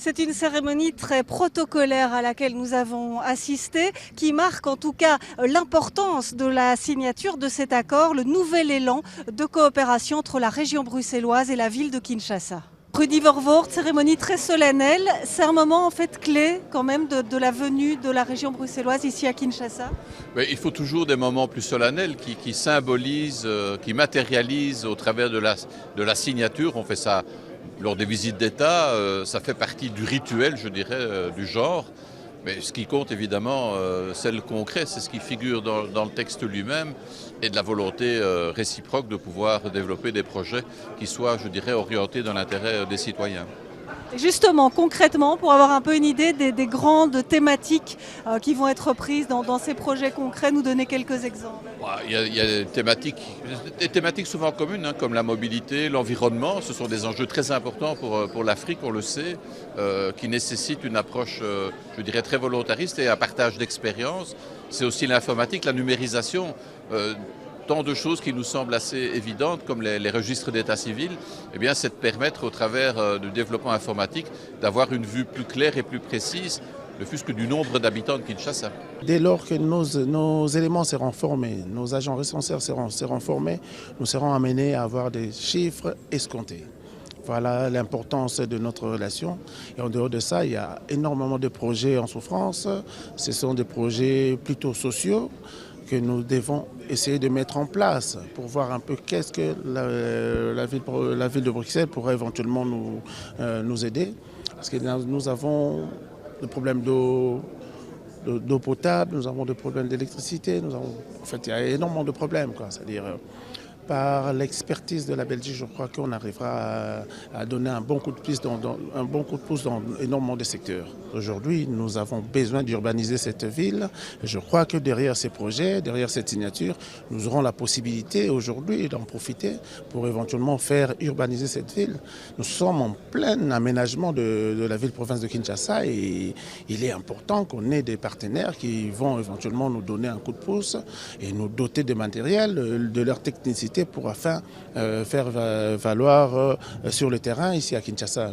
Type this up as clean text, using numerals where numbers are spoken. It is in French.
C'est une cérémonie très protocolaire à laquelle nous avons assisté, qui marque en tout cas l'importance de la signature de cet accord, le nouvel élan de coopération entre la région bruxelloise et la ville de Kinshasa. Rudy Vervoort, cérémonie très solennelle, c'est un moment en fait clé quand même de la venue de la région bruxelloise ici à Kinshasa. Mais il faut toujours des moments plus solennels qui symbolisent, qui matérialisent au travers de la signature. On fait ça lors des visites d'État, ça fait partie du rituel, je dirais, du genre. Mais ce qui compte évidemment, c'est le concret, c'est ce qui figure dans le texte lui-même et de la volonté réciproque de pouvoir développer des projets qui soient, je dirais, orientés dans l'intérêt des citoyens. Et justement, concrètement, pour avoir un peu une idée des grandes thématiques qui vont être prises dans ces projets concrets, nous donner quelques exemples. Il y a des thématiques souvent communes, hein, comme la mobilité, l'environnement. Ce sont des enjeux très importants pour l'Afrique, on le sait, qui nécessitent une approche, je dirais, très volontariste et un partage d'expériences. C'est aussi l'informatique, la numérisation. Tant de choses qui nous semblent assez évidentes, comme les registres d'état civil, eh bien, c'est de permettre, au travers du développement informatique, d'avoir une vue plus claire et plus précise, ne fût-ce que du nombre d'habitants de Kinshasa. Dès lors que nos éléments seront formés, nos agents responsables seront formés, nous serons amenés à avoir des chiffres escomptés. Voilà l'importance de notre relation. Et en dehors de ça, il y a énormément de projets en souffrance. Ce sont des projets plutôt sociaux que nous devons essayer de mettre en place pour voir un peu qu'est-ce que la ville de Bruxelles pourrait éventuellement nous aider. Parce que nous avons des problèmes d'eau potable, nous avons des problèmes d'électricité, en fait il y a énormément de problèmes, c'est-à-dire par l'expertise de la Belgique, je crois qu'on arrivera à donner un bon coup de pouce dans énormément de secteurs. Aujourd'hui, nous avons besoin d'urbaniser cette ville. Je crois que derrière ces projets, derrière cette signature, nous aurons la possibilité aujourd'hui d'en profiter pour éventuellement faire urbaniser cette ville. Nous sommes en plein aménagement de la ville-province de Kinshasa et il est important qu'on ait des partenaires qui vont éventuellement nous donner un coup de pouce et nous doter de matériel, de leur technicité pour afin faire valoir sur le terrain ici à Kinshasa.